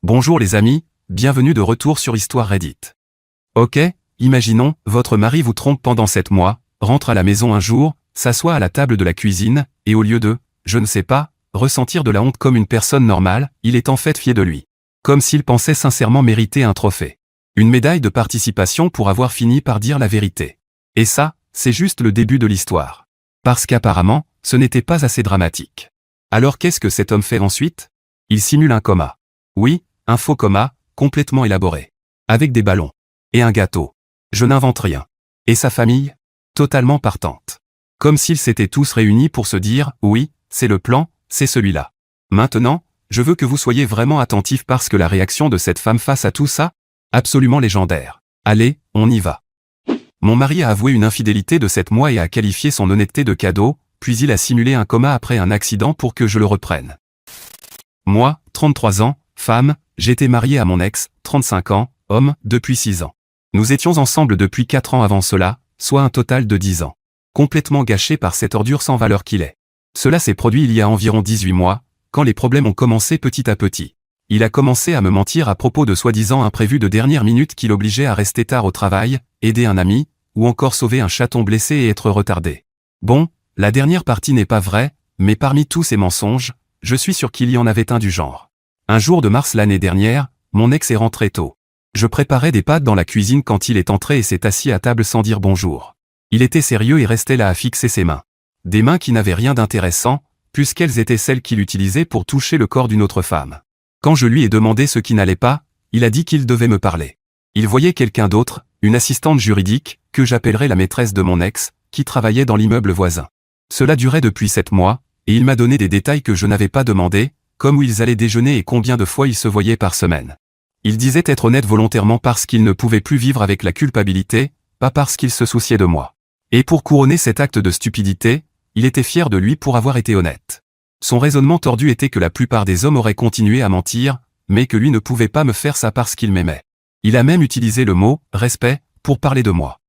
Bonjour les amis, bienvenue de retour sur Histoire Reddit. Ok, imaginons, votre mari vous trompe pendant 7 mois, rentre à la maison un jour, s'assoit à la table de la cuisine, et au lieu de, je ne sais pas, ressentir de la honte comme une personne normale, il est en fait fier de lui. Comme s'il pensait sincèrement mériter un trophée. Une médaille de participation pour avoir fini par dire la vérité. Et ça, c'est juste le début de l'histoire. Parce qu'apparemment, ce n'était pas assez dramatique. Alors qu'est-ce que cet homme fait ensuite? Il simule un coma. Oui, un faux coma, complètement élaboré. Avec des ballons. Et un gâteau. Je n'invente rien. Et sa famille? Totalement partante. Comme s'ils s'étaient tous réunis pour se dire, oui, c'est le plan, c'est celui-là. Maintenant, je veux que vous soyez vraiment attentifs parce que la réaction de cette femme face à tout ça? Absolument légendaire. Allez, on y va. Mon mari a avoué une infidélité de 7 mois et a qualifié son honnêteté de cadeau, puis il a simulé un coma après un accident pour que je le reprenne. Moi, 33 ans, femme, j'étais marié à mon ex, 35 ans, homme, depuis 6 ans. Nous étions ensemble depuis 4 ans avant cela, soit un total de 10 ans. Complètement gâché par cette ordure sans valeur qu'il est. Cela s'est produit il y a environ 18 mois, quand les problèmes ont commencé petit à petit. Il a commencé à me mentir à propos de soi-disant imprévus de dernière minute qui l'obligeaient à rester tard au travail, aider un ami, ou encore sauver un chaton blessé et être retardé. Bon, la dernière partie n'est pas vraie, mais parmi tous ces mensonges, je suis sûr qu'il y en avait un du genre. Un jour de mars l'année dernière, mon ex est rentré tôt. Je préparais des pâtes dans la cuisine quand il est entré et s'est assis à table sans dire bonjour. Il était sérieux et restait là à fixer ses mains. Des mains qui n'avaient rien d'intéressant, puisqu'elles étaient celles qu'il utilisait pour toucher le corps d'une autre femme. Quand je lui ai demandé ce qui n'allait pas, il a dit qu'il devait me parler. Il voyait quelqu'un d'autre, une assistante juridique, que j'appellerais la maîtresse de mon ex, qui travaillait dans l'immeuble voisin. Cela durait depuis 7 mois, et il m'a donné des détails que je n'avais pas demandé, comme où ils allaient déjeuner et combien de fois ils se voyaient par semaine. Il disait être honnête volontairement parce qu'il ne pouvait plus vivre avec la culpabilité, pas parce qu'il se souciait de moi. Et pour couronner cet acte de stupidité, il était fier de lui pour avoir été honnête. Son raisonnement tordu était que la plupart des hommes auraient continué à mentir, mais que lui ne pouvait pas me faire ça parce qu'il m'aimait. Il a même utilisé le mot « respect » pour parler de moi.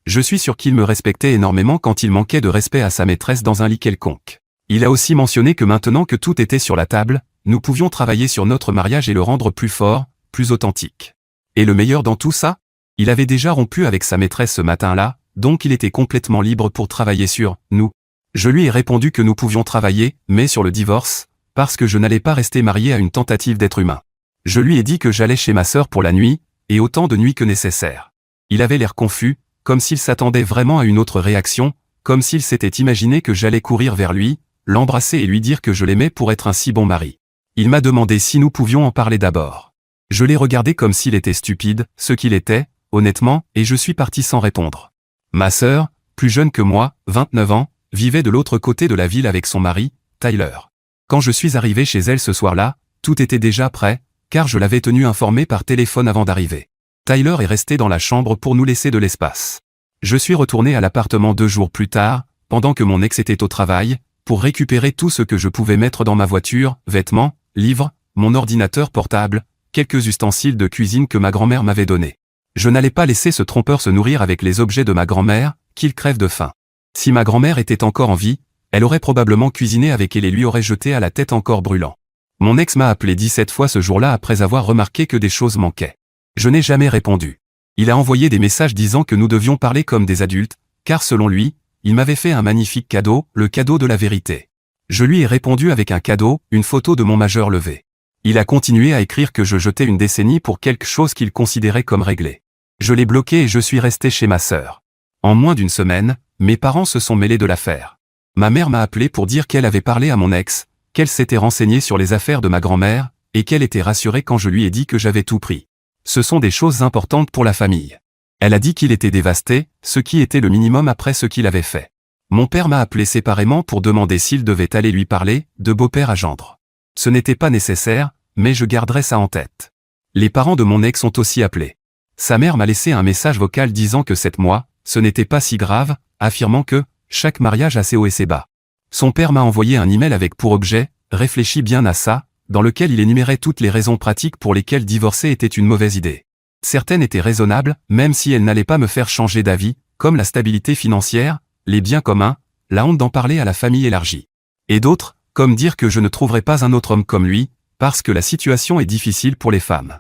Je suis sûr qu'il me respectait énormément quand il manquait de respect à sa maîtresse dans un lit quelconque. Il a aussi mentionné que maintenant que tout était sur la table, nous pouvions travailler sur notre mariage et le rendre plus fort, plus authentique. Et le meilleur dans tout ça? Il avait déjà rompu avec sa maîtresse ce matin-là, donc il était complètement libre pour travailler sur nous. Je lui ai répondu que nous pouvions travailler, mais sur le divorce, parce que je n'allais pas rester marié à une tentative d'être humain. Je lui ai dit que j'allais chez ma sœur pour la nuit, et autant de nuits que nécessaire. Il avait l'air confus, comme s'il s'attendait vraiment à une autre réaction, comme s'il s'était imaginé que j'allais courir vers lui, l'embrasser et lui dire que je l'aimais pour être un si bon mari. Il m'a demandé si nous pouvions en parler d'abord. Je l'ai regardé comme s'il était stupide, ce qu'il était, honnêtement, et je suis parti sans répondre. Ma sœur, plus jeune que moi, 29 ans, vivait de l'autre côté de la ville avec son mari, Tyler. Quand je suis arrivé chez elle ce soir-là, tout était déjà prêt, car je l'avais tenu informé par téléphone avant d'arriver. Tyler est resté dans la chambre pour nous laisser de l'espace. Je suis retourné à l'appartement 2 jours plus tard, pendant que mon ex était au travail, pour récupérer tout ce que je pouvais mettre dans ma voiture, vêtements, livres, mon ordinateur portable, quelques ustensiles de cuisine que ma grand-mère m'avait donnés. Je n'allais pas laisser ce trompeur se nourrir avec les objets de ma grand-mère, qu'il crève de faim. Si ma grand-mère était encore en vie, elle aurait probablement cuisiné avec elle et lui aurait jeté à la tête encore brûlant. Mon ex m'a appelé 17 fois ce jour-là après avoir remarqué que des choses manquaient. Je n'ai jamais répondu. Il a envoyé des messages disant que nous devions parler comme des adultes, car selon lui, il m'avait fait un magnifique cadeau, le cadeau de la vérité. Je lui ai répondu avec un cadeau, une photo de mon majeur levé. Il a continué à écrire que je jetais une décennie pour quelque chose qu'il considérait comme réglé. Je l'ai bloqué et je suis resté chez ma sœur. En moins d'une semaine, mes parents se sont mêlés de l'affaire. Ma mère m'a appelé pour dire qu'elle avait parlé à mon ex, qu'elle s'était renseignée sur les affaires de ma grand-mère, et qu'elle était rassurée quand je lui ai dit que j'avais tout pris. Ce sont des choses importantes pour la famille. Elle a dit qu'il était dévasté, ce qui était le minimum après ce qu'il avait fait. Mon père m'a appelé séparément pour demander s'il devait aller lui parler, de beau-père à gendre. Ce n'était pas nécessaire, mais je garderai ça en tête. Les parents de mon ex ont aussi appelé. Sa mère m'a laissé un message vocal disant que 7 mois, ce n'était pas si grave, affirmant que chaque mariage a ses hauts et ses bas. Son père m'a envoyé un email avec pour objet « Réfléchis bien à ça », dans lequel il énumérait toutes les raisons pratiques pour lesquelles divorcer était une mauvaise idée. Certaines étaient raisonnables, même si elles n'allaient pas me faire changer d'avis, comme la stabilité financière, les biens communs, la honte d'en parler à la famille élargie. Et d'autres, comme dire que je ne trouverais pas un autre homme comme lui, Parce que la situation est difficile pour les femmes.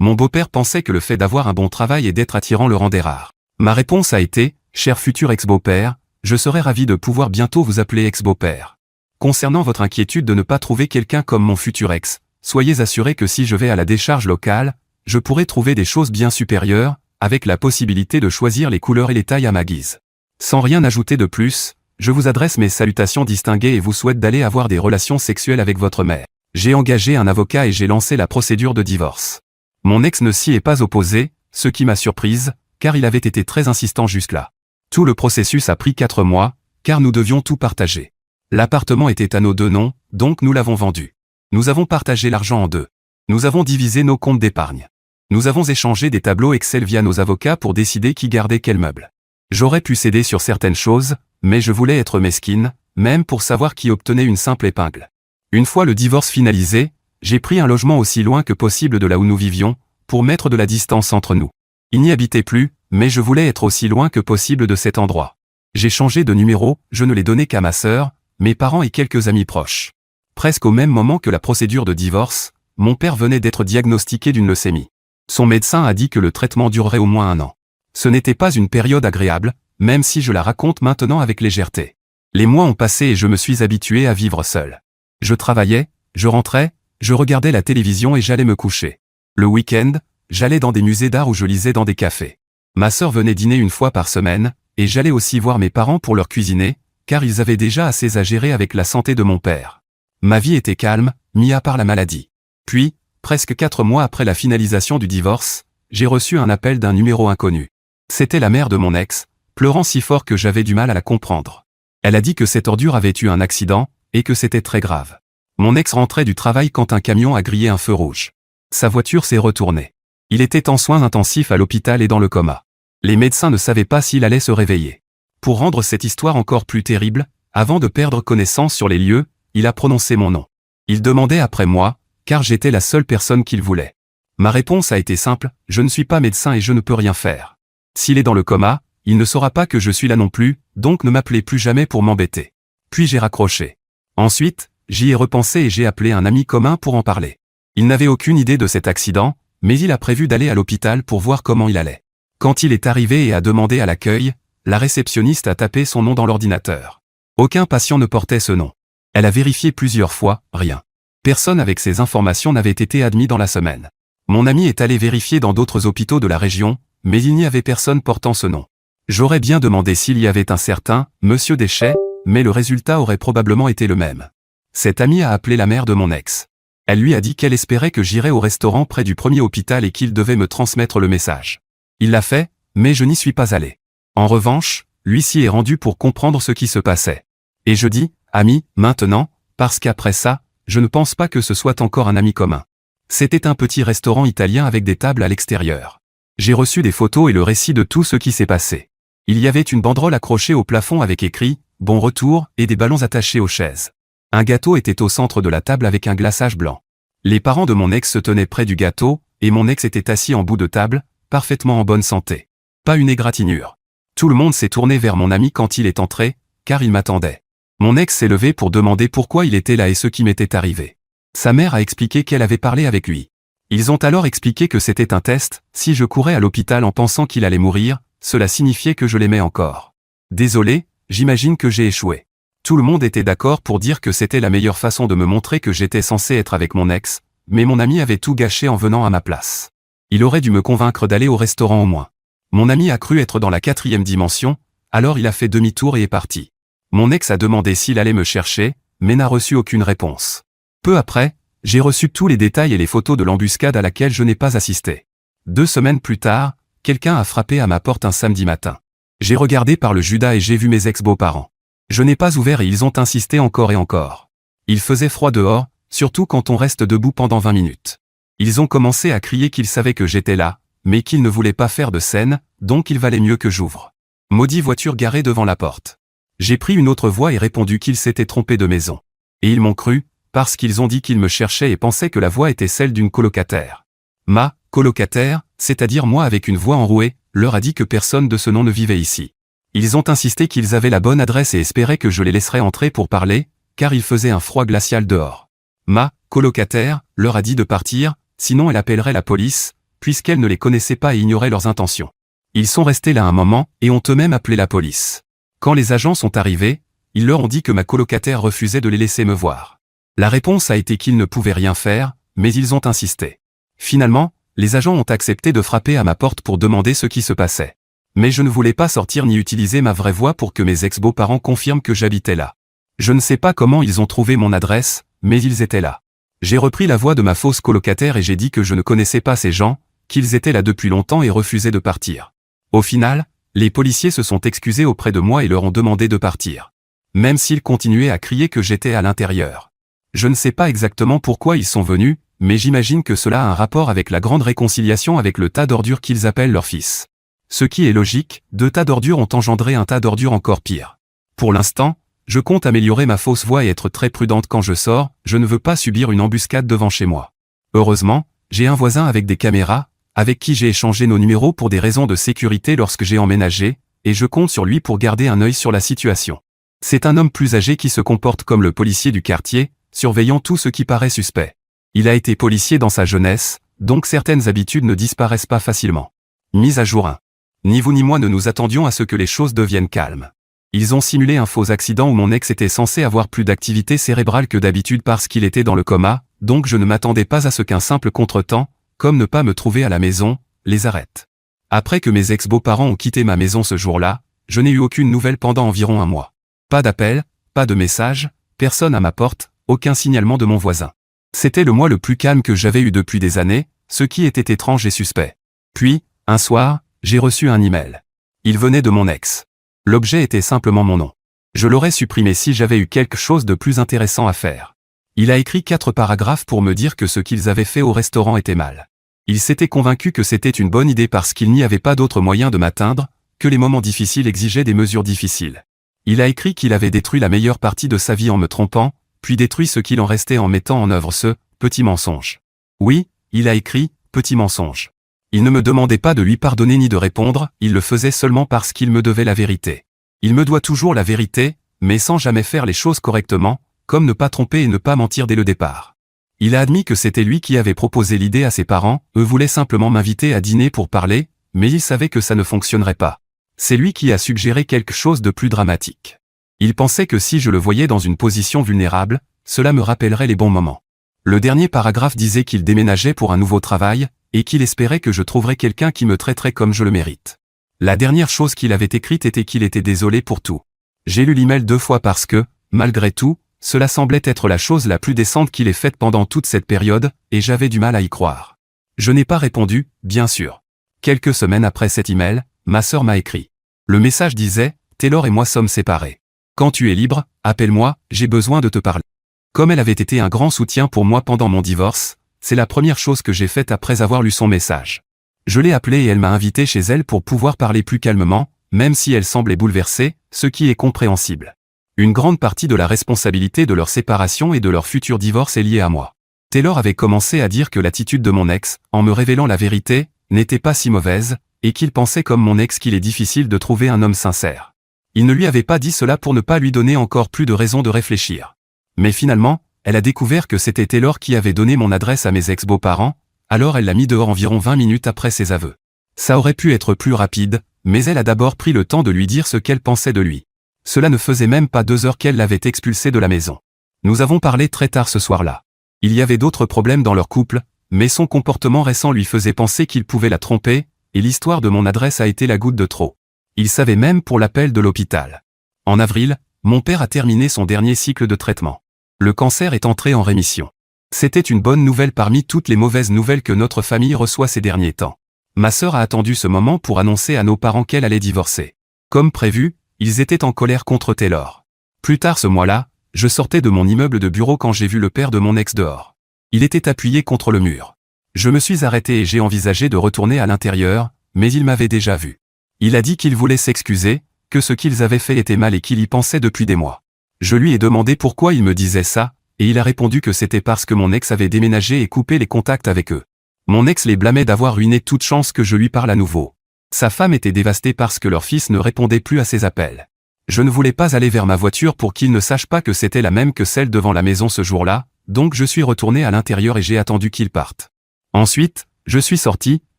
Mon beau-père pensait que le fait d'avoir un bon travail et d'être attirant le rendait rare. Ma réponse a été, cher futur ex-beau-père, je serais ravi de pouvoir bientôt vous appeler ex-beau-père. Concernant votre inquiétude de ne pas trouver quelqu'un comme mon futur ex, soyez assuré que si je vais à la décharge locale, je pourrai trouver des choses bien supérieures, avec la possibilité de choisir les couleurs et les tailles à ma guise. Sans rien ajouter de plus, je vous adresse mes salutations distinguées et vous souhaite d'aller avoir des relations sexuelles avec votre mère. J'ai engagé un avocat et j'ai lancé la procédure de divorce. Mon ex ne s'y est pas opposé, ce qui m'a surprise, car il avait été très insistant jusque-là. Tout le processus a pris 4 mois, car nous devions tout partager. L'appartement était à nos 2 noms, donc nous l'avons vendu. Nous avons partagé l'argent en 2. Nous avons divisé nos comptes d'épargne. Nous avons échangé des tableaux Excel via nos avocats pour décider qui gardait quel meuble. J'aurais pu céder sur certaines choses, mais je voulais être mesquine, même pour savoir qui obtenait une simple épingle. Une fois le divorce finalisé, j'ai pris un logement aussi loin que possible de là où nous vivions, pour mettre de la distance entre nous. Il n'y habitait plus, mais je voulais être aussi loin que possible de cet endroit. J'ai changé de numéro, je ne l'ai donné qu'à ma sœur, mes parents et quelques amis proches. Presque au même moment que la procédure de divorce, mon père venait d'être diagnostiqué d'une leucémie. Son médecin a dit que le traitement durerait au moins 1 an. Ce n'était pas une période agréable, même si je la raconte maintenant avec légèreté. Les mois ont passé et je me suis habitué à vivre seul. Je travaillais, je rentrais, je regardais la télévision et j'allais me coucher. Le week-end, j'allais dans des musées d'art ou je lisais dans des cafés. Ma sœur venait dîner 1 fois par semaine, et j'allais aussi voir mes parents pour leur cuisiner, car ils avaient déjà assez à gérer avec la santé de mon père. Ma vie était calme, mis à part la maladie. Puis, presque 4 mois après la finalisation du divorce, j'ai reçu un appel d'un numéro inconnu. C'était la mère de mon ex, pleurant si fort que j'avais du mal à la comprendre. Elle a dit que cette ordure avait eu un accident, et que c'était très grave. Mon ex rentrait du travail quand un camion a grillé un feu rouge. Sa voiture s'est retournée. Il était en soins intensifs à l'hôpital et dans le coma. Les médecins ne savaient pas s'il allait se réveiller. Pour rendre cette histoire encore plus terrible, avant de perdre connaissance sur les lieux, il a prononcé mon nom. Il demandait après moi, car j'étais la seule personne qu'il voulait. Ma réponse a été simple, je ne suis pas médecin et je ne peux rien faire. S'il est dans le coma, il ne saura pas que je suis là non plus, donc ne m'appelez plus jamais pour m'embêter. Puis j'ai raccroché. Ensuite, j'y ai repensé et j'ai appelé un ami commun pour en parler. Il n'avait aucune idée de cet accident, mais il a prévu d'aller à l'hôpital pour voir comment il allait. Quand il est arrivé et a demandé à l'accueil, la réceptionniste a tapé son nom dans l'ordinateur. Aucun patient ne portait ce nom. Elle a vérifié plusieurs fois, rien. Personne avec ces informations n'avait été admis dans la semaine. Mon ami est allé vérifier dans d'autres hôpitaux de la région, mais il n'y avait personne portant ce nom. J'aurais bien demandé s'il y avait un certain Monsieur Deschet, mais le résultat aurait probablement été le même. Cet ami a appelé la mère de mon ex. Elle lui a dit qu'elle espérait que j'irais au restaurant près du premier hôpital et qu'il devait me transmettre le message. Il l'a fait, mais je n'y suis pas allé. En revanche, lui s'y est rendu pour comprendre ce qui se passait. Et je dis, ami, maintenant, parce qu'après ça, je ne pense pas que ce soit encore un ami commun. C'était un petit restaurant italien avec des tables à l'extérieur. J'ai reçu des photos et le récit de tout ce qui s'est passé. Il y avait une banderole accrochée au plafond avec écrit « Bon retour » et des ballons attachés aux chaises. Un gâteau était au centre de la table avec un glaçage blanc. Les parents de mon ex se tenaient près du gâteau, et mon ex était assis en bout de table, parfaitement en bonne santé. Pas une égratignure. Tout le monde s'est tourné vers mon ami quand il est entré, car il m'attendait. Mon ex s'est levé pour demander pourquoi il était là et ce qui m'était arrivé. Sa mère a expliqué qu'elle avait parlé avec lui. Ils ont alors expliqué que c'était un test, si je courais à l'hôpital en pensant qu'il allait mourir, cela signifiait que je l'aimais encore. Désolé, j'imagine que j'ai échoué. Tout le monde était d'accord pour dire que c'était la meilleure façon de me montrer que j'étais censé être avec mon ex, mais mon ami avait tout gâché en venant à ma place. Il aurait dû me convaincre d'aller au restaurant au moins. Mon ami a cru être dans la 4e dimension, alors il a fait demi-tour et est parti. Mon ex a demandé s'il allait me chercher, mais n'a reçu aucune réponse. Peu après, j'ai reçu tous les détails et les photos de l'embuscade à laquelle je n'ai pas assisté. 2 semaines plus tard, quelqu'un a frappé à ma porte un samedi matin. J'ai regardé par le Judas et j'ai vu mes ex-beaux-parents. Je n'ai pas ouvert et ils ont insisté encore et encore. Il faisait froid dehors, surtout quand on reste debout pendant 20 minutes. Ils ont commencé à crier qu'ils savaient que j'étais là, mais qu'ils ne voulaient pas faire de scène, donc il valait mieux que j'ouvre. Maudit voiture garée devant la porte. J'ai pris une autre voie et répondu qu'ils s'étaient trompés de maison. Et ils m'ont cru, parce qu'ils ont dit qu'ils me cherchaient et pensaient que la voix était celle d'une colocataire. Ma colocataire, c'est-à-dire moi avec une voix enrouée, leur a dit que personne de ce nom ne vivait ici. Ils ont insisté qu'ils avaient la bonne adresse et espéraient que je les laisserais entrer pour parler, car il faisait un froid glacial dehors. Ma colocataire, leur a dit de partir, sinon elle appellerait la police, puisqu'elle ne les connaissait pas et ignorait leurs intentions. Ils sont restés là un moment et ont eux-mêmes appelé la police. Quand les agents sont arrivés, ils leur ont dit que ma colocataire refusait de les laisser me voir. La réponse a été qu'ils ne pouvaient rien faire, mais ils ont insisté. Finalement, les agents ont accepté de frapper à ma porte pour demander ce qui se passait. Mais je ne voulais pas sortir ni utiliser ma vraie voix pour que mes ex-beaux-parents confirment que j'habitais là. Je ne sais pas comment ils ont trouvé mon adresse, mais ils étaient là. J'ai repris la voix de ma fausse colocataire et j'ai dit que je ne connaissais pas ces gens, qu'ils étaient là depuis longtemps et refusaient de partir. Au final, les policiers se sont excusés auprès de moi et leur ont demandé de partir. Même s'ils continuaient à crier que j'étais à l'intérieur. Je ne sais pas exactement pourquoi ils sont venus, mais j'imagine que cela a un rapport avec la grande réconciliation avec le tas d'ordures qu'ils appellent leur fils. Ce qui est logique, 2 tas d'ordures ont engendré un tas d'ordures encore pire. Pour l'instant, je compte améliorer ma fausse voix et être très prudente quand je sors, je ne veux pas subir une embuscade devant chez moi. Heureusement, j'ai un voisin avec des caméras, avec qui j'ai échangé nos numéros pour des raisons de sécurité lorsque j'ai emménagé, et je compte sur lui pour garder un œil sur la situation. C'est un homme plus âgé qui se comporte comme le policier du quartier, surveillant tout ce qui paraît suspect. Il a été policier dans sa jeunesse, donc certaines habitudes ne disparaissent pas facilement. Mise à jour 1. Ni vous ni moi ne nous attendions à ce que les choses deviennent calmes. Ils ont simulé un faux accident où mon ex était censé avoir plus d'activité cérébrale que d'habitude parce qu'il était dans le coma, donc je ne m'attendais pas à ce qu'un simple contretemps, comme ne pas me trouver à la maison, les arrête. Après que mes ex-beaux-parents ont quitté ma maison ce jour-là, je n'ai eu aucune nouvelle pendant environ un mois. Pas d'appel, pas de message, personne à ma porte, aucun signalement de mon voisin. C'était le mois le plus calme que j'avais eu depuis des années, ce qui était étrange et suspect. Puis, un soir, j'ai reçu un email. Il venait de mon ex. L'objet était simplement mon nom. Je l'aurais supprimé si j'avais eu quelque chose de plus intéressant à faire. Il a écrit 4 paragraphes pour me dire que ce qu'ils avaient fait au restaurant était mal. Il s'était convaincu que c'était une bonne idée parce qu'il n'y avait pas d'autre moyen de m'atteindre, que les moments difficiles exigeaient des mesures difficiles. Il a écrit qu'il avait détruit la meilleure partie de sa vie en me trompant, puis détruit ce qu'il en restait en mettant en œuvre ce petit mensonge. Oui, il a écrit « petit mensonge ». Il ne me demandait pas de lui pardonner ni de répondre, il le faisait seulement parce qu'il me devait la vérité. Il me doit toujours la vérité, mais sans jamais faire les choses correctement, comme ne pas tromper et ne pas mentir dès le départ. Il a admis que c'était lui qui avait proposé l'idée à ses parents, eux voulaient simplement m'inviter à dîner pour parler, mais il savait que ça ne fonctionnerait pas. C'est lui qui a suggéré quelque chose de plus dramatique. Il pensait que si je le voyais dans une position vulnérable, cela me rappellerait les bons moments. Le dernier paragraphe disait qu'il déménageait pour un nouveau travail, et qu'il espérait que je trouverais quelqu'un qui me traiterait comme je le mérite. La dernière chose qu'il avait écrite était qu'il était désolé pour tout. J'ai lu l'email 2 fois parce que, malgré tout, cela semblait être la chose la plus décente qu'il ait faite pendant toute cette période, et j'avais du mal à y croire. Je n'ai pas répondu, bien sûr. Quelques semaines après cet email, ma sœur m'a écrit. Le message disait « Taylor et moi sommes séparés. Quand tu es libre, appelle-moi, j'ai besoin de te parler. » Comme elle avait été un grand soutien pour moi pendant mon divorce, c'est la première chose que j'ai faite après avoir lu son message. Je l'ai appelée et elle m'a invité chez elle pour pouvoir parler plus calmement, même si elle semblait bouleversée, ce qui est compréhensible. Une grande partie de la responsabilité de leur séparation et de leur futur divorce est liée à moi. Taylor avait commencé à dire que l'attitude de mon ex, en me révélant la vérité, n'était pas si mauvaise, et qu'il pensait comme mon ex qu'il est difficile de trouver un homme sincère. Il ne lui avait pas dit cela pour ne pas lui donner encore plus de raisons de réfléchir. Mais finalement, elle a découvert que c'était Taylor qui avait donné mon adresse à mes ex-beaux-parents, alors elle l'a mis dehors environ 20 minutes après ses aveux. Ça aurait pu être plus rapide, mais elle a d'abord pris le temps de lui dire ce qu'elle pensait de lui. Cela ne faisait même pas 2 heures qu'elle l'avait expulsé de la maison. Nous avons parlé très tard ce soir-là. Il y avait d'autres problèmes dans leur couple, mais son comportement récent lui faisait penser qu'il pouvait la tromper, et l'histoire de mon adresse a été la goutte de trop. Il savait même pour l'appel de l'hôpital. En avril, mon père a terminé son dernier cycle de traitement. Le cancer est entré en rémission. C'était une bonne nouvelle parmi toutes les mauvaises nouvelles que notre famille reçoit ces derniers temps. Ma sœur a attendu ce moment pour annoncer à nos parents qu'elle allait divorcer. Comme prévu, ils étaient en colère contre Taylor. Plus tard ce mois-là, je sortais de mon immeuble de bureau quand j'ai vu le père de mon ex dehors. Il était appuyé contre le mur. Je me suis arrêté et j'ai envisagé de retourner à l'intérieur, mais il m'avait déjà vu. Il a dit qu'il voulait s'excuser, que ce qu'ils avaient fait était mal et qu'il y pensait depuis des mois. Je lui ai demandé pourquoi il me disait ça, et il a répondu que c'était parce que mon ex avait déménagé et coupé les contacts avec eux. Mon ex les blâmait d'avoir ruiné toute chance que je lui parle à nouveau. Sa femme était dévastée parce que leur fils ne répondait plus à ses appels. Je ne voulais pas aller vers ma voiture pour qu'il ne sache pas que c'était la même que celle devant la maison ce jour-là, donc je suis retourné à l'intérieur et j'ai attendu qu'il parte. Ensuite, je suis sorti,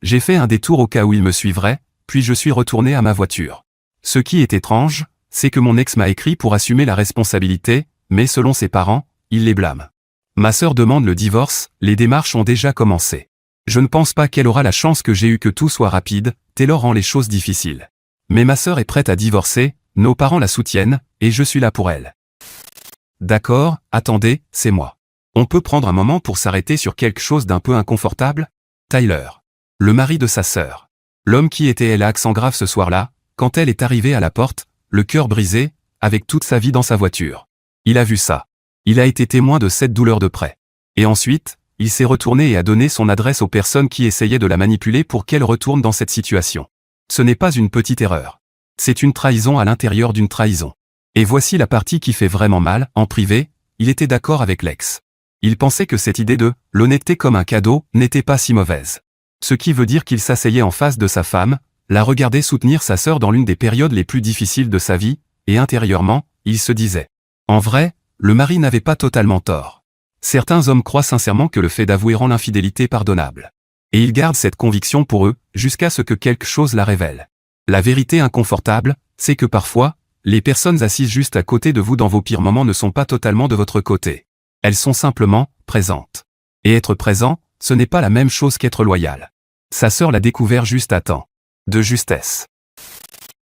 j'ai fait un détour au cas où il me suivrait, puis je suis retourné à ma voiture. Ce qui est étrange, c'est que mon ex m'a écrit pour assumer la responsabilité, mais selon ses parents, il les blâme. Ma sœur demande le divorce, les démarches ont déjà commencé. Je ne pense pas qu'elle aura la chance que j'ai eue que tout soit rapide, Taylor rend les choses difficiles. Mais ma sœur est prête à divorcer, nos parents la soutiennent, et je suis là pour elle. D'accord, attendez, c'est moi. On peut prendre un moment pour s'arrêter sur quelque chose d'un peu inconfortable? Tyler. Le mari de sa sœur. L'homme qui était à l'accent grave ce soir-là, quand elle est arrivée à la porte, le cœur brisé, avec toute sa vie dans sa voiture. Il a vu ça. Il a été témoin de cette douleur de près. Et ensuite, il s'est retourné et a donné son adresse aux personnes qui essayaient de la manipuler pour qu'elle retourne dans cette situation. Ce n'est pas une petite erreur. C'est une trahison à l'intérieur d'une trahison. Et voici la partie qui fait vraiment mal, en privé, il était d'accord avec l'ex. Il pensait que cette idée de « l'honnêteté comme un cadeau » n'était pas si mauvaise. Ce qui veut dire qu'il s'asseyait en face de sa femme, la regardait soutenir sa sœur dans l'une des périodes les plus difficiles de sa vie, et intérieurement, il se disait. En vrai, le mari n'avait pas totalement tort. Certains hommes croient sincèrement que le fait d'avouer rend l'infidélité pardonnable. Et ils gardent cette conviction pour eux, jusqu'à ce que quelque chose la révèle. La vérité inconfortable, c'est que parfois, les personnes assises juste à côté de vous dans vos pires moments ne sont pas totalement de votre côté. Elles sont simplement présentes. Et être présent, ce n'est pas la même chose qu'être loyal. Sa sœur l'a découvert juste à temps. De justesse.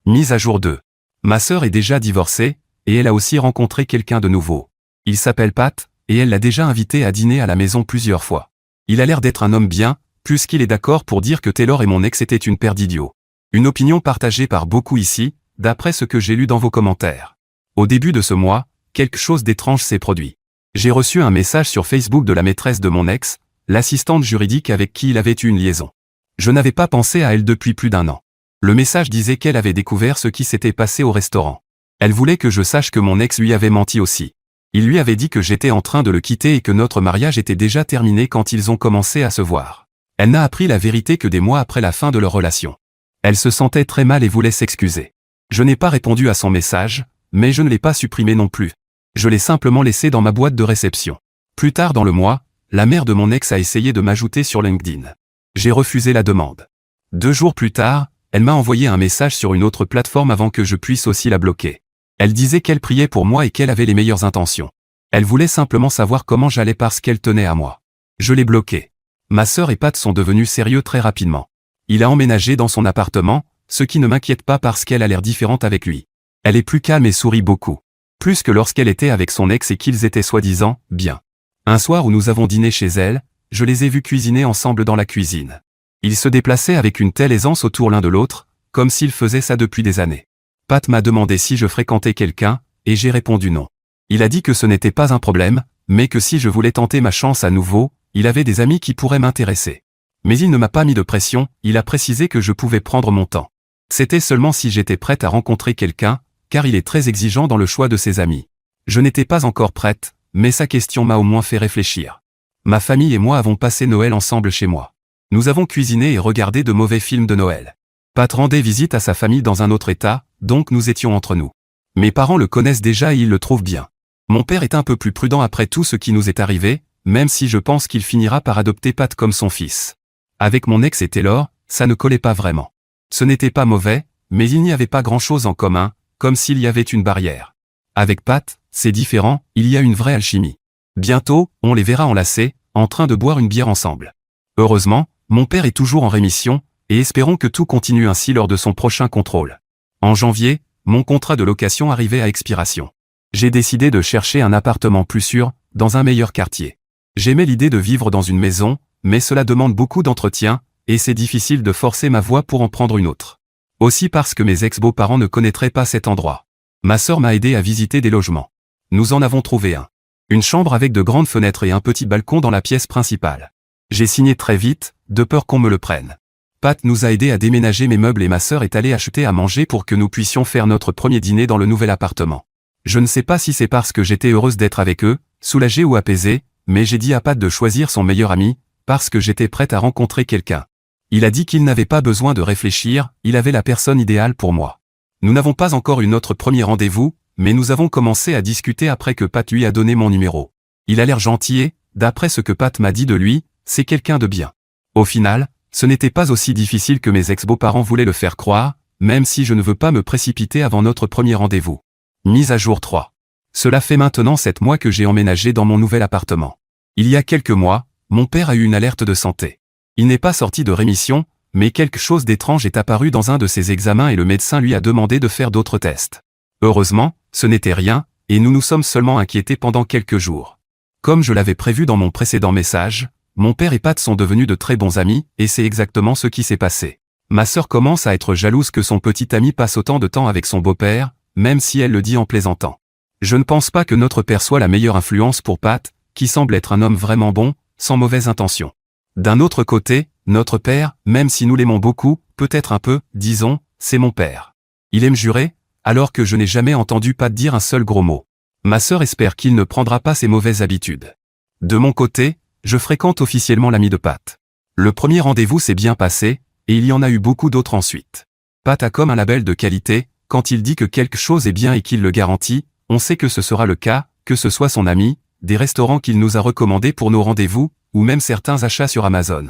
Mise à jour 2. Ma sœur est déjà divorcée, et elle a aussi rencontré quelqu'un de nouveau. Il s'appelle Pat, et elle l'a déjà invité à dîner à la maison plusieurs fois. Il a l'air d'être un homme bien, puisqu'il est d'accord pour dire que Taylor et mon ex étaient une paire d'idiots. Une opinion partagée par beaucoup ici, d'après ce que j'ai lu dans vos commentaires. Au début de ce mois, quelque chose d'étrange s'est produit. J'ai reçu un message sur Facebook de la maîtresse de mon ex, l'assistante juridique avec qui il avait eu une liaison. Je n'avais pas pensé à elle depuis plus d'1 an. Le message disait qu'elle avait découvert ce qui s'était passé au restaurant. Elle voulait que je sache que mon ex lui avait menti aussi. Il lui avait dit que j'étais en train de le quitter et que notre mariage était déjà terminé quand ils ont commencé à se voir. Elle n'a appris la vérité que des mois après la fin de leur relation. Elle se sentait très mal et voulait s'excuser. Je n'ai pas répondu à son message, mais je ne l'ai pas supprimé non plus. Je l'ai simplement laissé dans ma boîte de réception. Plus tard dans le mois, la mère de mon ex a essayé de m'ajouter sur LinkedIn. J'ai refusé la demande. 2 jours plus tard, elle m'a envoyé un message sur une autre plateforme avant que je puisse aussi la bloquer. Elle disait qu'elle priait pour moi et qu'elle avait les meilleures intentions. Elle voulait simplement savoir comment j'allais parce qu'elle tenait à moi. Je l'ai bloquée. Ma sœur et Pat sont devenus sérieux très rapidement. Il a emménagé dans son appartement, ce qui ne m'inquiète pas parce qu'elle a l'air différente avec lui. Elle est plus calme et sourit beaucoup. Plus que lorsqu'elle était avec son ex et qu'ils étaient soi-disant bien. Un soir où nous avons dîné chez elle, je les ai vus cuisiner ensemble dans la cuisine. Ils se déplaçaient avec une telle aisance autour l'un de l'autre, comme s'ils faisaient ça depuis des années. Pat m'a demandé si je fréquentais quelqu'un, et j'ai répondu non. Il a dit que ce n'était pas un problème, mais que si je voulais tenter ma chance à nouveau, il avait des amis qui pourraient m'intéresser. Mais il ne m'a pas mis de pression, il a précisé que je pouvais prendre mon temps. C'était seulement si j'étais prête à rencontrer quelqu'un, car il est très exigeant dans le choix de ses amis. Je n'étais pas encore prête, mais sa question m'a au moins fait réfléchir. Ma famille et moi avons passé Noël ensemble chez moi. Nous avons cuisiné et regardé de mauvais films de Noël. Pat rendait visite à sa famille dans un autre état, donc nous étions entre nous. Mes parents le connaissent déjà et ils le trouvent bien. Mon père est un peu plus prudent après tout ce qui nous est arrivé, même si je pense qu'il finira par adopter Pat comme son fils. Avec mon ex et Taylor, ça ne collait pas vraiment. Ce n'était pas mauvais, mais il n'y avait pas grand-chose en commun, comme s'il y avait une barrière. Avec Pat, c'est différent, il y a une vraie alchimie. Bientôt, on les verra enlacés, en train de boire une bière ensemble. Heureusement, mon père est toujours en rémission, et espérons que tout continue ainsi lors de son prochain contrôle. En janvier, mon contrat de location arrivait à expiration. J'ai décidé de chercher un appartement plus sûr, dans un meilleur quartier. J'aimais l'idée de vivre dans une maison, mais cela demande beaucoup d'entretien, et c'est difficile de forcer ma voix pour en prendre une autre. Aussi parce que mes ex-beaux-parents ne connaîtraient pas cet endroit. Ma sœur m'a aidé à visiter des logements. Nous en avons trouvé un. Une chambre avec de grandes fenêtres et un petit balcon dans la pièce principale. J'ai signé très vite, de peur qu'on me le prenne. Pat nous a aidé à déménager mes meubles et ma sœur est allée acheter à manger pour que nous puissions faire notre premier dîner dans le nouvel appartement. Je ne sais pas si c'est parce que j'étais heureuse d'être avec eux, soulagée ou apaisée, mais j'ai dit à Pat de choisir son meilleur ami, parce que j'étais prête à rencontrer quelqu'un. Il a dit qu'il n'avait pas besoin de réfléchir, il avait la personne idéale pour moi. Nous n'avons pas encore eu notre premier rendez-vous, mais nous avons commencé à discuter après que Pat lui a donné mon numéro. Il a l'air gentil et, d'après ce que Pat m'a dit de lui, c'est quelqu'un de bien. Au final, ce n'était pas aussi difficile que mes ex-beaux-parents voulaient le faire croire, même si je ne veux pas me précipiter avant notre premier rendez-vous. Mise à jour 3. Cela fait maintenant 7 mois que j'ai emménagé dans mon nouvel appartement. Il y a quelques mois, mon père a eu une alerte de santé. Il n'est pas sorti de rémission, mais quelque chose d'étrange est apparu dans un de ses examens et le médecin lui a demandé de faire d'autres tests. Heureusement, ce n'était rien, et nous nous sommes seulement inquiétés pendant quelques jours. Comme je l'avais prévu dans mon précédent message, mon père et Pat sont devenus de très bons amis, et c'est exactement ce qui s'est passé. Ma sœur commence à être jalouse que son petit ami passe autant de temps avec son beau-père, même si elle le dit en plaisantant. Je ne pense pas que notre père soit la meilleure influence pour Pat, qui semble être un homme vraiment bon, sans mauvaise intention. D'un autre côté, notre père, même si nous l'aimons beaucoup, peut-être un peu, disons, c'est mon père. Il aime jurer, alors que je n'ai jamais entendu Pat dire un seul gros mot. Ma sœur espère qu'il ne prendra pas ses mauvaises habitudes. De mon côté, je fréquente officiellement l'ami de Pat. Le premier rendez-vous s'est bien passé, et il y en a eu beaucoup d'autres ensuite. Pat a comme un label de qualité, quand il dit que quelque chose est bien et qu'il le garantit, on sait que ce sera le cas, que ce soit son ami, des restaurants qu'il nous a recommandés pour nos rendez-vous, ou même certains achats sur Amazon.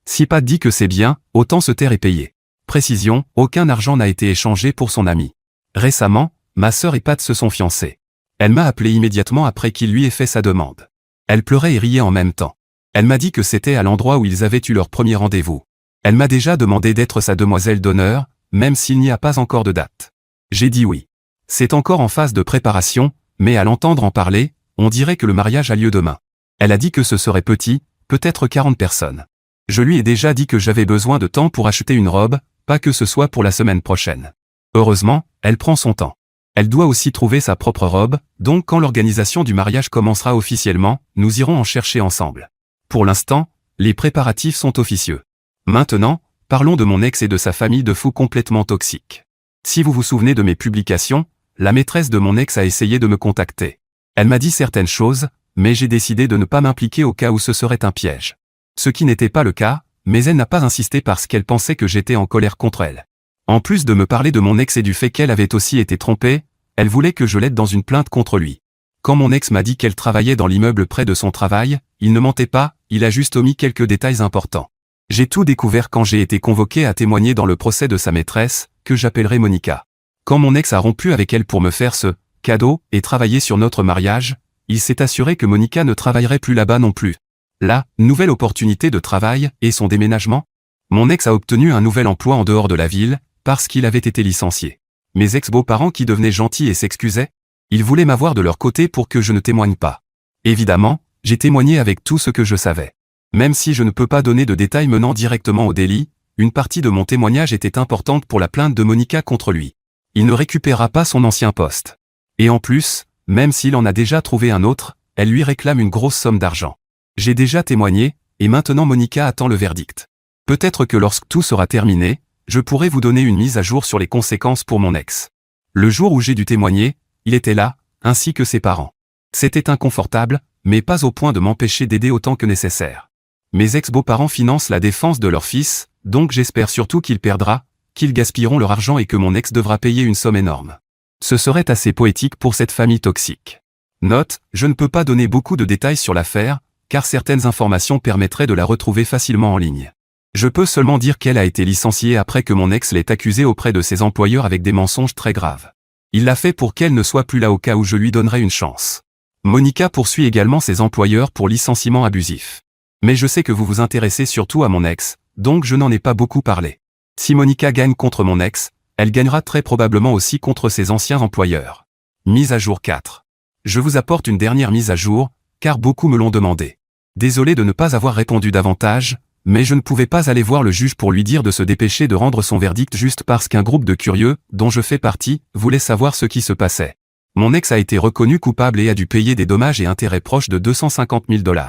Si Pat dit que c'est bien, autant se taire et payer. Précision, aucun argent n'a été échangé pour son ami. Récemment, ma sœur et Pat se sont fiancés. Elle m'a appelé immédiatement après qu'il lui ait fait sa demande. Elle pleurait et riait en même temps. Elle m'a dit que c'était à l'endroit où ils avaient eu leur premier rendez-vous. Elle m'a déjà demandé d'être sa demoiselle d'honneur, même s'il n'y a pas encore de date. J'ai dit oui. C'est encore en phase de préparation, mais à l'entendre en parler, on dirait que le mariage a lieu demain. Elle a dit que ce serait petit, peut-être 40 personnes. Je lui ai déjà dit que j'avais besoin de temps pour acheter une robe, pas que ce soit pour la semaine prochaine. Heureusement, elle prend son temps. Elle doit aussi trouver sa propre robe, donc quand l'organisation du mariage commencera officiellement, nous irons en chercher ensemble. Pour l'instant, les préparatifs sont officieux. Maintenant, parlons de mon ex et de sa famille de fous complètement toxiques. Si vous vous souvenez de mes publications, la maîtresse de mon ex a essayé de me contacter. Elle m'a dit certaines choses, mais j'ai décidé de ne pas m'impliquer au cas où ce serait un piège. Ce qui n'était pas le cas, mais elle n'a pas insisté parce qu'elle pensait que j'étais en colère contre elle. En plus de me parler de mon ex et du fait qu'elle avait aussi été trompée, elle voulait que je l'aide dans une plainte contre lui. Quand mon ex m'a dit qu'elle travaillait dans l'immeuble près de son travail, il ne mentait pas, il a juste omis quelques détails importants. J'ai tout découvert quand j'ai été convoqué à témoigner dans le procès de sa maîtresse, que j'appellerai Monica. Quand mon ex a rompu avec elle pour me faire ce cadeau et travailler sur notre mariage, il s'est assuré que Monica ne travaillerait plus là-bas non plus. Là, nouvelle opportunité de travail et son déménagement. Mon ex a obtenu un nouvel emploi en dehors de la ville, parce qu'il avait été licencié. Mes ex-beaux-parents qui devenaient gentils et s'excusaient, ils voulaient m'avoir de leur côté pour que je ne témoigne pas. Évidemment, j'ai témoigné avec tout ce que je savais. Même si je ne peux pas donner de détails menant directement au délit, une partie de mon témoignage était importante pour la plainte de Monica contre lui. Il ne récupérera pas son ancien poste. Et en plus, même s'il en a déjà trouvé un autre, elle lui réclame une grosse somme d'argent. J'ai déjà témoigné, et maintenant Monica attend le verdict. Peut-être que lorsque tout sera terminé, je pourrai vous donner une mise à jour sur les conséquences pour mon ex. Le jour où j'ai dû témoigner, il était là, ainsi que ses parents. C'était inconfortable, mais pas au point de m'empêcher d'aider autant que nécessaire. Mes ex-beaux-parents financent la défense de leur fils, donc j'espère surtout qu'il perdra, qu'ils gaspilleront leur argent et que mon ex devra payer une somme énorme. Ce serait assez poétique pour cette famille toxique. Note, je ne peux pas donner beaucoup de détails sur l'affaire, car certaines informations permettraient de la retrouver facilement en ligne. Je peux seulement dire qu'elle a été licenciée après que mon ex l'ait accusée auprès de ses employeurs avec des mensonges très graves. Il l'a fait pour qu'elle ne soit plus là au cas où je lui donnerais une chance. Monica poursuit également ses employeurs pour licenciement abusif. Mais je sais que vous vous intéressez surtout à mon ex, donc je n'en ai pas beaucoup parlé. Si Monica gagne contre mon ex, elle gagnera très probablement aussi contre ses anciens employeurs. Mise à jour 4. Je vous apporte une dernière mise à jour, car beaucoup me l'ont demandé. Désolé de ne pas avoir répondu davantage, mais je ne pouvais pas aller voir le juge pour lui dire de se dépêcher de rendre son verdict juste parce qu'un groupe de curieux, dont je fais partie, voulait savoir ce qui se passait. Mon ex a été reconnu coupable et a dû payer des dommages et intérêts proches de 250 000 $.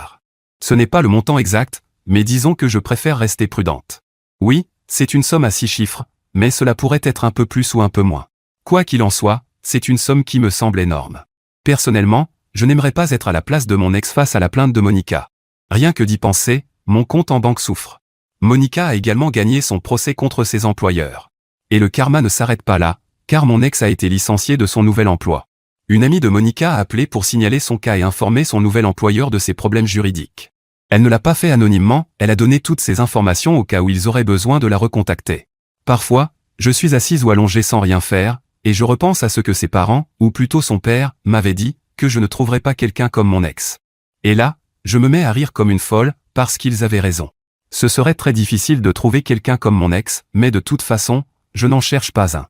Ce n'est pas le montant exact, mais disons que je préfère rester prudente. Oui, c'est une somme à 6 chiffres, mais cela pourrait être un peu plus ou un peu moins. Quoi qu'il en soit, c'est une somme qui me semble énorme. Personnellement, je n'aimerais pas être à la place de mon ex face à la plainte de Monica. Rien que d'y penser, mon compte en banque souffre. Monica a également gagné son procès contre ses employeurs. Et le karma ne s'arrête pas là, car mon ex a été licencié de son nouvel emploi. Une amie de Monica a appelé pour signaler son cas et informer son nouvel employeur de ses problèmes juridiques. Elle ne l'a pas fait anonymement, elle a donné toutes ces informations au cas où ils auraient besoin de la recontacter. Parfois, je suis assise ou allongée sans rien faire, et je repense à ce que ses parents, ou plutôt son père, m'avaient dit, que je ne trouverais pas quelqu'un comme mon ex. Et là, je me mets à rire comme une folle, parce qu'ils avaient raison. Ce serait très difficile de trouver quelqu'un comme mon ex, mais de toute façon, je n'en cherche pas un.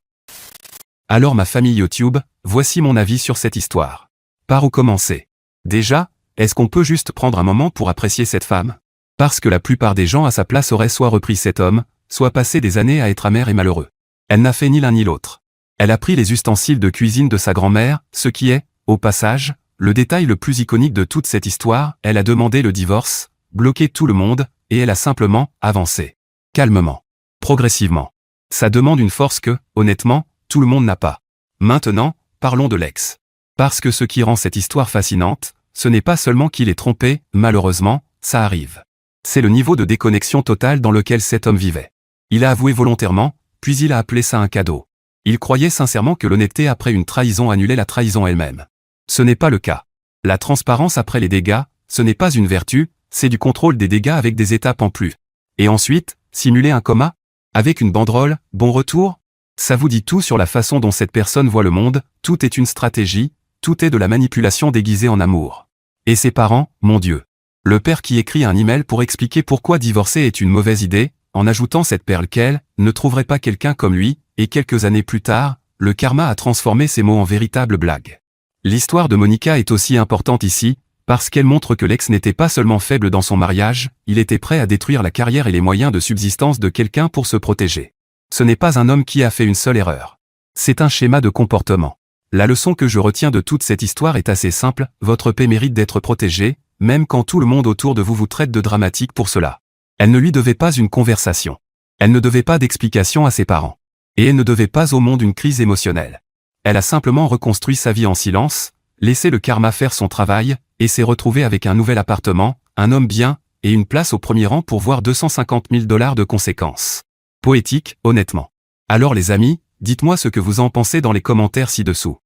Alors ma famille YouTube, voici mon avis sur cette histoire. Par où commencer? Déjà, est-ce qu'on peut juste prendre un moment pour apprécier cette femme? Parce que la plupart des gens à sa place auraient soit repris cet homme, soit passé des années à être amers et malheureux. Elle n'a fait ni l'un ni l'autre. Elle a pris les ustensiles de cuisine de sa grand-mère, ce qui est, au passage, le détail le plus iconique de toute cette histoire, elle a demandé le divorce, bloqué tout le monde, et elle a simplement avancé. Calmement. Progressivement. Ça demande une force que, honnêtement, tout le monde n'a pas. Maintenant, parlons de l'ex. Parce que ce qui rend cette histoire fascinante, ce n'est pas seulement qu'il est trompé, malheureusement, ça arrive. C'est le niveau de déconnexion totale dans lequel cet homme vivait. Il a avoué volontairement, puis il a appelé ça un cadeau. Il croyait sincèrement que l'honnêteté après une trahison annulait la trahison elle-même. Ce n'est pas le cas. La transparence après les dégâts, ce n'est pas une vertu, c'est du contrôle des dégâts avec des étapes en plus. Et ensuite, simuler un coma? Avec une banderole, bon retour? Ça vous dit tout sur la façon dont cette personne voit le monde, tout est une stratégie, tout est de la manipulation déguisée en amour. Et ses parents, mon Dieu. Le père qui écrit un email pour expliquer pourquoi divorcer est une mauvaise idée, en ajoutant cette perle qu'elle ne trouverait pas quelqu'un comme lui, et quelques années plus tard, le karma a transformé ces mots en véritable blague. L'histoire de Monica est aussi importante ici, parce qu'elle montre que l'ex n'était pas seulement faible dans son mariage, il était prêt à détruire la carrière et les moyens de subsistance de quelqu'un pour se protéger. Ce n'est pas un homme qui a fait une seule erreur. C'est un schéma de comportement. La leçon que je retiens de toute cette histoire est assez simple, votre paix mérite d'être protégée, même quand tout le monde autour de vous traite de dramatique pour cela. Elle ne lui devait pas une conversation. Elle ne devait pas d'explication à ses parents. Et elle ne devait pas au monde une crise émotionnelle. Elle a simplement reconstruit sa vie en silence, laissé le karma faire son travail, et s'est retrouvée avec un nouvel appartement, un homme bien, et une place au premier rang pour voir 250 000 $ de conséquences. Poétique, honnêtement. Alors les amis, dites-moi ce que vous en pensez dans les commentaires ci-dessous.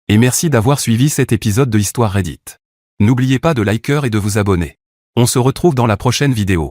Et merci d'avoir suivi cet épisode de Histoire Reddit. N'oubliez pas de liker et de vous abonner. On se retrouve dans la prochaine vidéo.